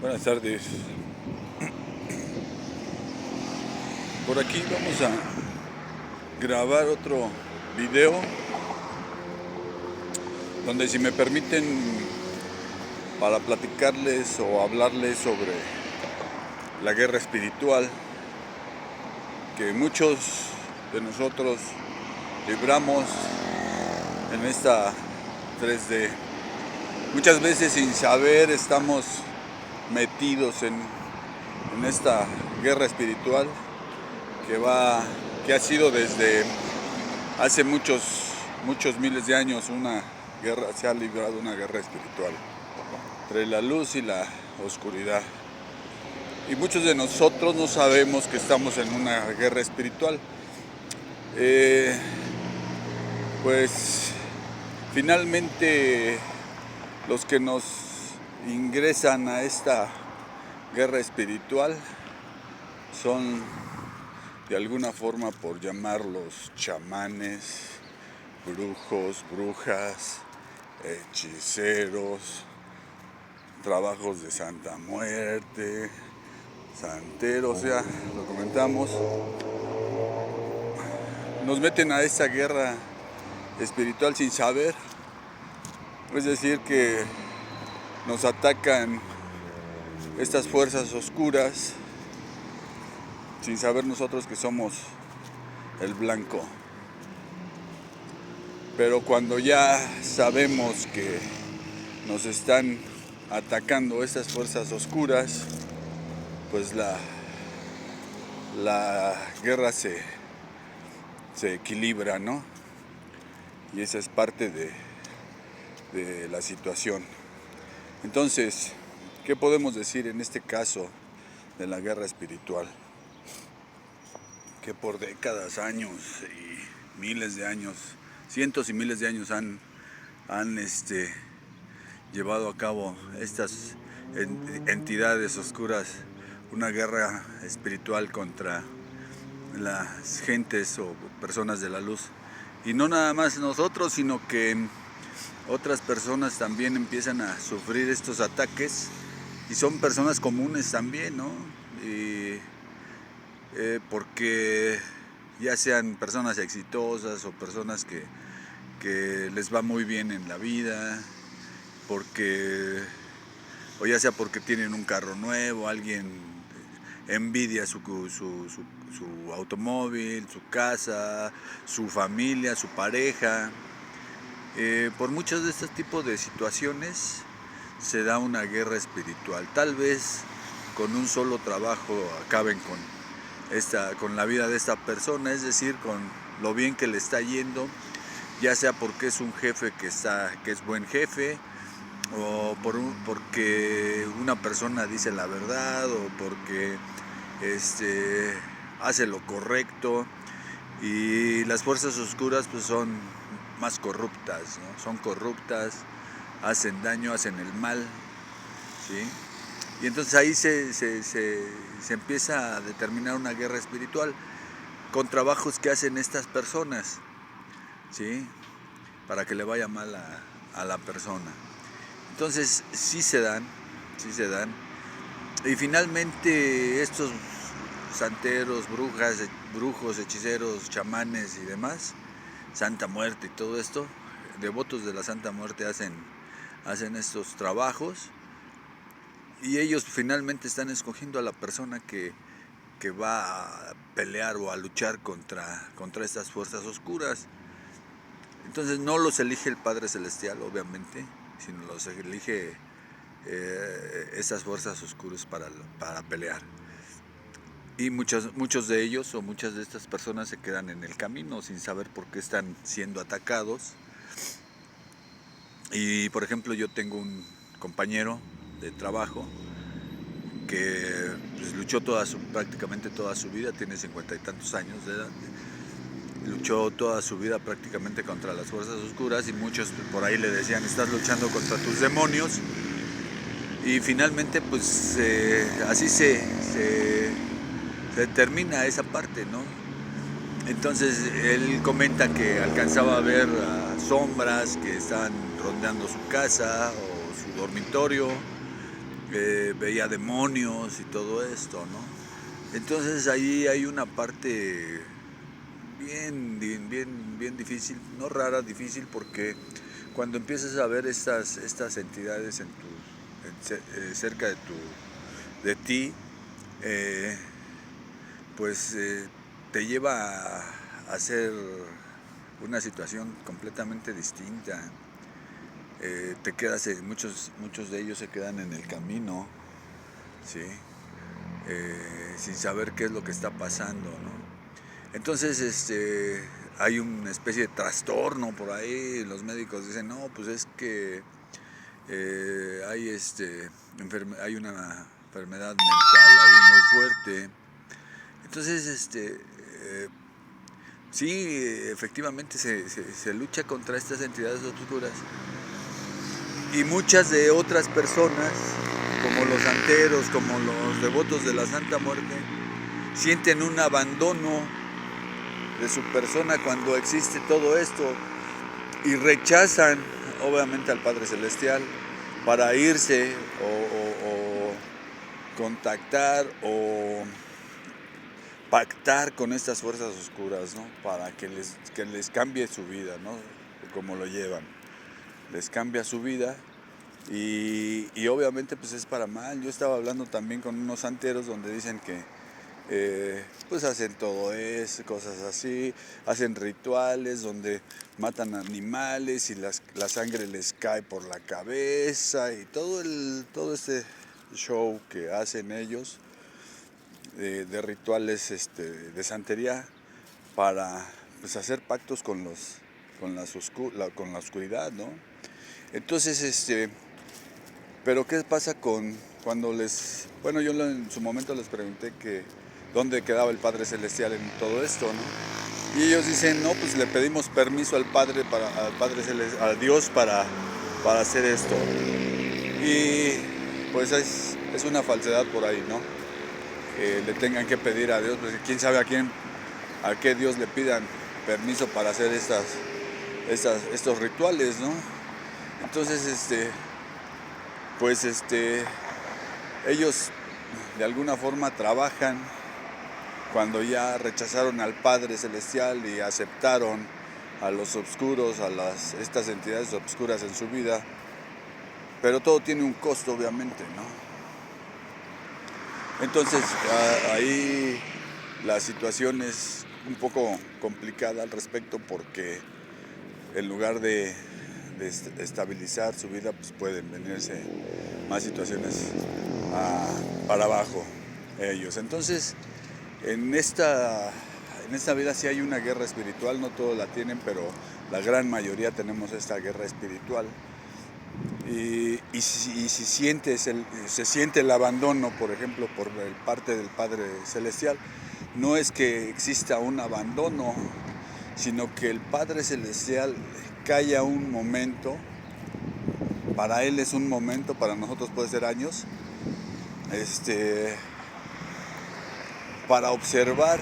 Buenas tardes. Por aquí vamos a grabar otro video donde, si me permiten, para platicarles o hablarles sobre la guerra espiritual que muchos de nosotros libramos en esta 3D. Muchas veces, sin saber, estamos metidos en esta guerra espiritual que ha sido desde hace muchos miles de años. Se ha librado una guerra espiritual entre la luz y la oscuridad, y muchos de nosotros no sabemos que estamos en una guerra espiritual. Pues finalmente los que nos ingresan a esta guerra espiritual son, de alguna forma, por llamarlos, chamanes, brujos, brujas, hechiceros, trabajos de Santa Muerte, santeros, ya lo comentamos. Nos meten a esta guerra espiritual sin saber, es decir, que nos atacan estas fuerzas oscuras sin saber nosotros que somos el blanco. Pero cuando ya sabemos que nos están atacando estas fuerzas oscuras, pues la guerra se equilibra, ¿no? Y esa es parte de la situación. Entonces, ¿qué podemos decir en este caso de la guerra espiritual? Que por décadas, años y miles de años, cientos y miles de años han llevado a cabo estas entidades oscuras una guerra espiritual contra las gentes o personas de la luz. Y no nada más nosotros, sino que otras personas también empiezan a sufrir estos ataques, y son personas comunes también, ¿no? Porque ya sean personas exitosas o personas que les va muy bien en la vida, o ya sea porque tienen un carro nuevo, alguien envidia su automóvil, su casa, su familia, su pareja. Por muchos de estos tipos de situaciones se da una guerra espiritual. Tal vez con un solo trabajo acaben con la vida de esta persona, es decir, con lo bien que le está yendo, ya sea porque es un jefe que es buen jefe, o porque una persona dice la verdad, o porque hace lo correcto. Y las fuerzas oscuras pues son más corruptas, ¿no? Son corruptas, hacen daño, hacen el mal, ¿sí? Y entonces ahí se empieza a determinar una guerra espiritual con trabajos que hacen estas personas, ¿sí? Para que le vaya mal a la persona. Entonces sí se dan. Y finalmente estos santeros, brujos, hechiceros, chamanes y demás, Santa Muerte y todo esto, devotos de la Santa Muerte, hacen estos trabajos, y ellos finalmente están escogiendo a la persona que va a pelear o a luchar contra estas fuerzas oscuras. Entonces no los elige el Padre Celestial, obviamente, sino los elige esas fuerzas oscuras para pelear. Y muchos de ellos o muchas de estas personas se quedan en el camino sin saber por qué están siendo atacados. Y por ejemplo, yo tengo un compañero de trabajo que pues, luchó prácticamente toda su vida, tiene 50 y tantos años de edad, luchó toda su vida prácticamente contra las fuerzas oscuras, y muchos por ahí le decían: estás luchando contra tus demonios. Y finalmente pues así se termina esa parte, ¿no? Entonces él comenta que alcanzaba a ver sombras que estaban rondeando su casa o su dormitorio, veía demonios y todo esto, ¿no? Entonces ahí hay una parte bien difícil, no rara, difícil, porque cuando empiezas a ver estas entidades cerca de ti, pues te lleva a hacer una situación completamente distinta. Te quedas, muchos de ellos se quedan en el camino, ¿sí? Sin saber qué es lo que está pasando, ¿no? Entonces hay una especie de trastorno por ahí. Los médicos dicen, no, pues es que hay una enfermedad mental ahí muy fuerte. Entonces sí, efectivamente se lucha contra estas entidades oscuras, y muchas de otras personas, como los santeros, como los devotos de la Santa Muerte, sienten un abandono de su persona cuando existe todo esto y rechazan obviamente al Padre Celestial para irse o contactar o pactar con estas fuerzas oscuras, ¿no? Para que les cambie su vida, ¿no? Como lo llevan, les cambia su vida y obviamente pues es para mal. Yo estaba hablando también con unos santeros donde dicen que pues hacen todo eso, cosas así, hacen rituales donde matan animales y la sangre les cae por la cabeza y todo este show que hacen ellos de rituales de santería para pues hacer pactos con la oscuridad, ¿no? Entonces pero ¿qué pasa cuando bueno, yo en su momento les pregunté que dónde quedaba el Padre Celestial en todo esto, ¿no? Y ellos dicen, no, pues le pedimos permiso al Padre a Dios para hacer esto. Y pues es una falsedad por ahí, ¿no? Que le tengan que pedir a Dios, pues quién sabe a qué Dios le pidan permiso para hacer estos rituales, ¿no? Entonces pues ellos de alguna forma trabajan cuando ya rechazaron al Padre Celestial y aceptaron a los oscuros, estas entidades oscuras en su vida, pero todo tiene un costo, obviamente, ¿no? Entonces ahí la situación es un poco complicada al respecto, porque en lugar de estabilizar su vida, pues pueden venirse más situaciones para abajo ellos. Entonces en esta vida sí hay una guerra espiritual, no todos la tienen, pero la gran mayoría tenemos esta guerra espiritual. Y si se siente el abandono, por ejemplo, por parte del Padre Celestial, no es que exista un abandono, sino que el Padre Celestial calla un momento. Para Él es un momento, para nosotros puede ser años, para observar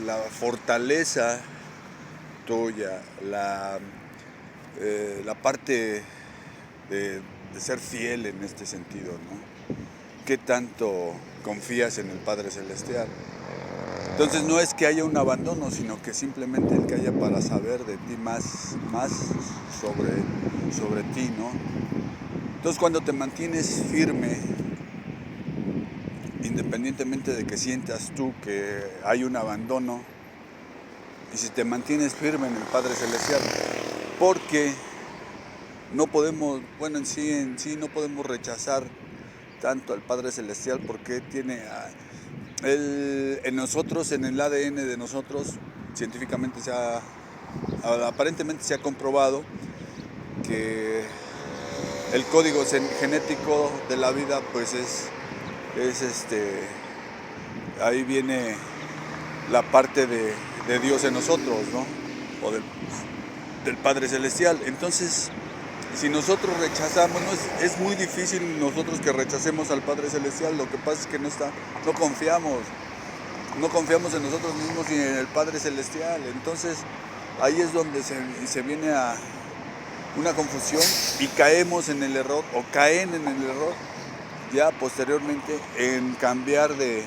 la fortaleza tuya, la parte de ser fiel en este sentido, ¿no? ¿Qué tanto confías en el Padre Celestial? Entonces no es que haya un abandono, sino que simplemente Él calla para saber de ti más sobre ti, ¿no? Entonces cuando te mantienes firme, independientemente de que sientas tú que hay un abandono, y si te mantienes firme en el Padre Celestial, porque no podemos, bueno, en sí no podemos rechazar tanto al Padre Celestial, porque tiene Él en nosotros, en el ADN de nosotros, científicamente aparentemente se ha comprobado que el código genético de la vida pues es ahí viene la parte de Dios en nosotros, ¿no? O del Padre Celestial. Entonces, si nosotros rechazamos, es muy difícil nosotros que rechacemos al Padre Celestial. Lo que pasa es que no confiamos en nosotros mismos y en el Padre Celestial. Entonces ahí es donde se viene una confusión y caemos en el error o caen en el error ya posteriormente en cambiar de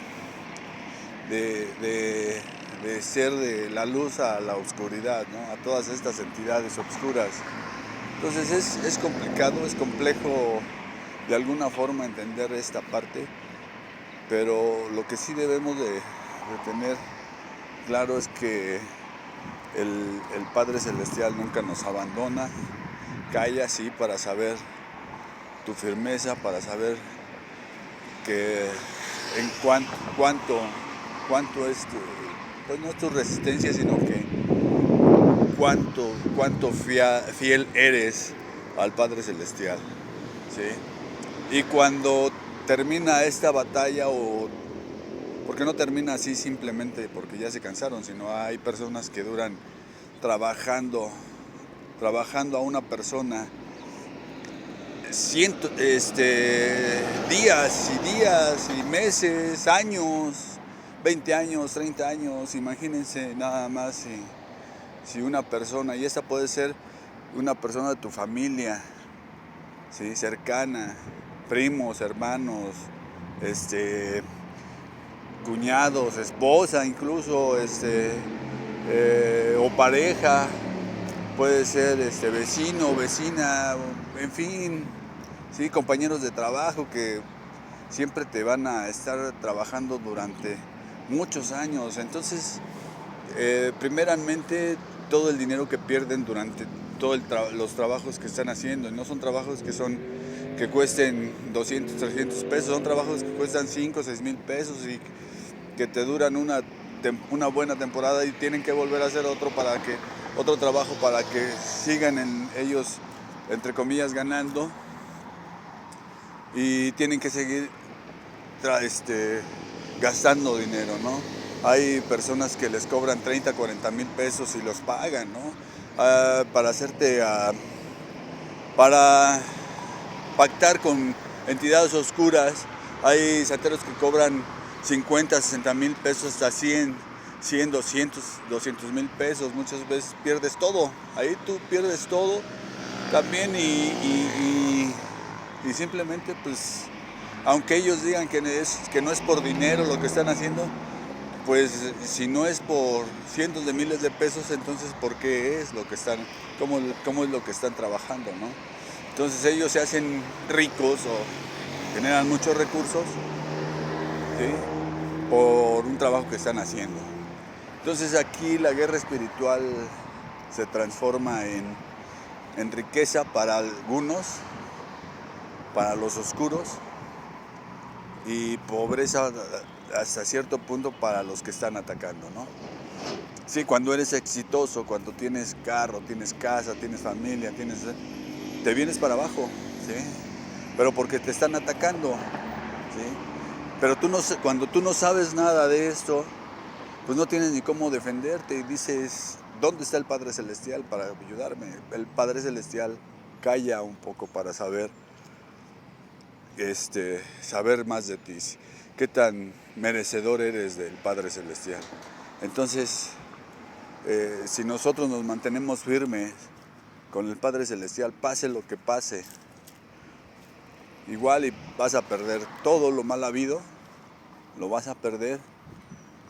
ser de la luz a la oscuridad, ¿no? A todas estas entidades oscuras. Entonces es complicado, es complejo de alguna forma entender esta parte, pero lo que sí debemos de tener claro es que el Padre Celestial nunca nos abandona. Calla, sí, para saber tu firmeza, para saber que en cuánto es pues no es tu resistencia, sino que cuánto fiel eres al Padre Celestial, ¿sí? Y cuando termina esta batalla, porque no termina así simplemente porque ya se cansaron, sino hay personas que duran trabajando a una persona días y días y meses, años, 20 años, 30 años. Imagínense nada más si una persona, y esta puede ser una persona de tu familia, ¿sí? Cercana, primos, hermanos, cuñados, esposa incluso, o pareja, puede ser vecino, vecina, en fin, ¿sí? Compañeros de trabajo que siempre te van a estar trabajando durante muchos años. Entonces, primeramente, todo el dinero que pierden durante todos los trabajos que están haciendo, y no son trabajos que cuesten 200, 300 pesos, son trabajos que cuestan 5, 6 mil pesos y que te duran una buena temporada y tienen que volver a hacer otro trabajo para que sigan ellos, entre comillas, ganando, y tienen que seguir gastando dinero, ¿no? Hay personas que les cobran 30, 40 mil pesos y los pagan, ¿no? Para pactar con entidades oscuras. Hay santeros que cobran 50, 60 mil pesos, hasta 100, 200 mil pesos. Muchas veces pierdes todo. Ahí tú pierdes todo también y simplemente, pues, aunque ellos digan que no es por dinero lo que están haciendo, pues si no es por cientos de miles de pesos, entonces ¿por qué es lo que están, cómo es lo que están trabajando, ¿no? Entonces ellos se hacen ricos o generan muchos recursos, ¿sí? Por un trabajo que están haciendo. Entonces aquí la guerra espiritual se transforma en riqueza para algunos, para los oscuros, y pobreza hasta cierto punto para los que están atacando, ¿no? Sí, cuando eres exitoso, cuando tienes carro, tienes casa, tienes familia, te vienes para abajo, ¿sí? Pero porque te están atacando, ¿sí? Pero cuando tú no sabes nada de esto, pues no tienes ni cómo defenderte y dices, ¿dónde está el Padre Celestial para ayudarme? El Padre Celestial calla un poco para saber más de ti, qué tan merecedor eres del Padre Celestial. Entonces, si nosotros nos mantenemos firmes con el Padre Celestial, pase lo que pase, igual y vas a perder todo lo mal habido, lo vas a perder,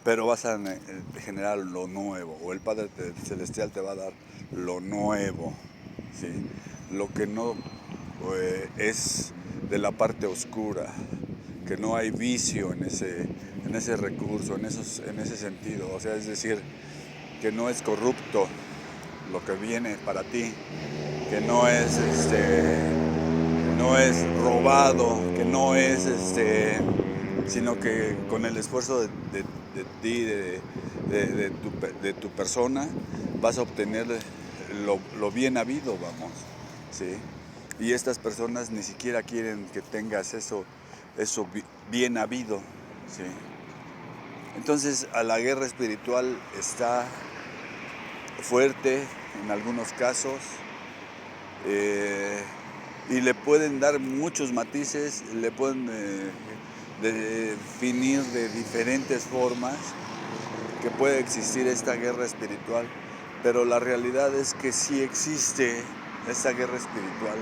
pero vas a generar lo nuevo, o el Padre Celestial te va a dar lo nuevo, ¿sí? Lo que no es de la parte oscura, que no hay vicio en ese recurso, en ese sentido, o sea, es decir, que no es corrupto lo que viene para ti, que no es robado, que no es sino que con el esfuerzo de ti, de tu persona, vas a obtener lo bien habido, vamos, ¿sí? Y estas personas ni siquiera quieren que tengas eso bien habido, ¿sí? Entonces, a la guerra espiritual está fuerte en algunos casos, y le pueden dar muchos matices, le pueden definir de diferentes formas que puede existir esta guerra espiritual, pero la realidad es que sí existe esa guerra espiritual.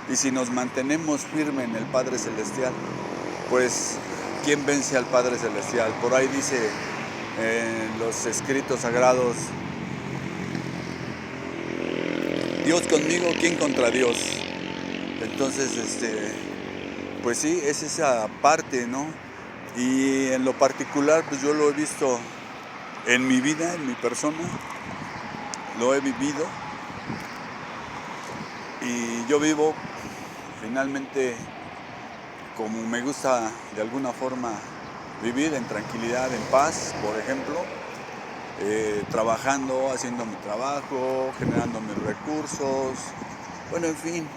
Y si nos mantenemos firmes en el Padre Celestial, pues ¿quién vence al Padre Celestial? Por ahí dice en los escritos sagrados, Dios conmigo, ¿quién contra Dios? Entonces, pues sí, es esa parte, ¿no? Y en lo particular, pues yo lo he visto en mi vida, en mi persona, lo he vivido. Y yo vivo finalmente como me gusta de alguna forma vivir, en tranquilidad, en paz, por ejemplo, trabajando, haciendo mi trabajo, generando mis recursos, bueno, en fin.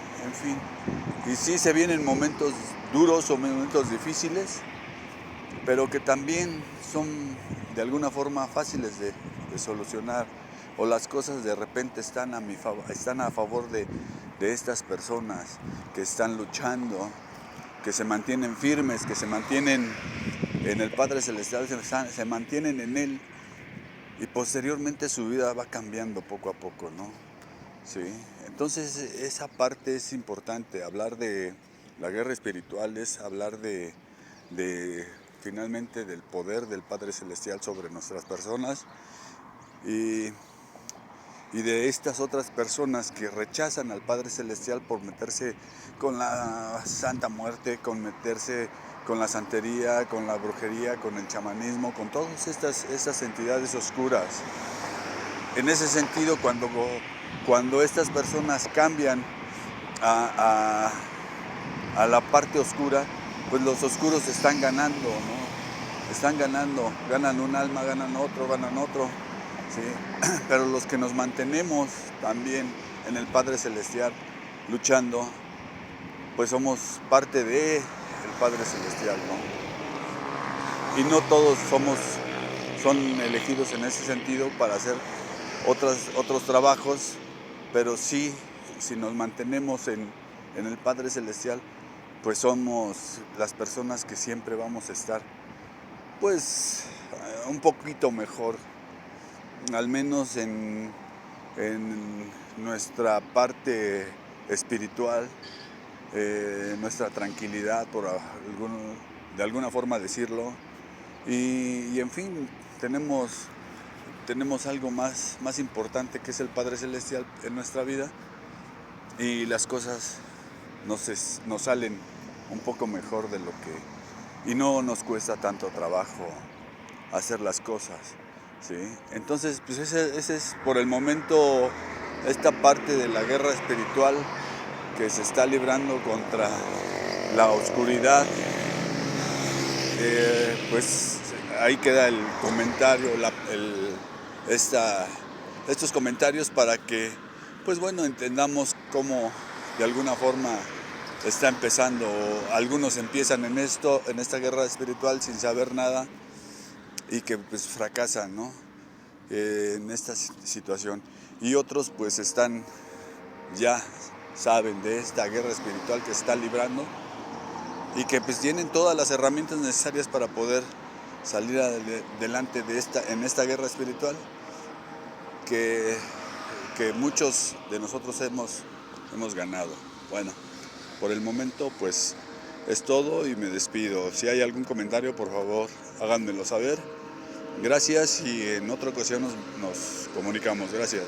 Y sí se vienen momentos duros o momentos difíciles, pero que también son de alguna forma fáciles de solucionar, o las cosas de repente están a favor de estas personas que están luchando, que se mantienen firmes, que se mantienen en el Padre Celestial, se mantienen en Él, y posteriormente su vida va cambiando poco a poco, ¿no? Sí. Entonces esa parte es importante. Hablar de la guerra espiritual es hablar de finalmente del poder del Padre Celestial sobre nuestras personas, y de estas otras personas que rechazan al Padre Celestial por meterse con la Santa Muerte, con meterse con la santería, con la brujería, con el chamanismo, con todas estas entidades oscuras. En ese sentido, cuando estas personas cambian a la parte oscura, pues los oscuros están ganando, ¿no? Están ganando, ganan un alma, ganan otro, ¿sí? Pero los que nos mantenemos también en el Padre Celestial luchando, pues somos parte de el Padre Celestial, ¿no? Y no todos son elegidos en ese sentido para hacer otros trabajos, pero sí, si nos mantenemos en el Padre Celestial, pues somos las personas que siempre vamos a estar, pues, un poquito mejor, al menos en nuestra parte espiritual, nuestra tranquilidad, de alguna forma decirlo, y en fin, tenemos algo más importante, que es el Padre Celestial en nuestra vida, y las cosas nos salen un poco mejor de lo que, y no nos cuesta tanto trabajo hacer las cosas, ¿sí? Entonces, pues ese es por el momento esta parte de la guerra espiritual que se está librando contra la oscuridad. Pues ahí queda el comentario, estos comentarios, para que, pues bueno, entendamos cómo de alguna forma está empezando. Algunos empiezan en esta guerra espiritual sin saber nada, y que pues fracasan, ¿no? En esta situación, y otros pues ya saben de esta guerra espiritual que se está librando, y que pues tienen todas las herramientas necesarias para poder salir adelante en esta guerra espiritual que muchos de nosotros hemos ganado. Bueno, por el momento pues es todo, y me despido. Si hay algún comentario, por favor, háganmelo saber. Gracias, y en otra ocasión nos comunicamos. Gracias.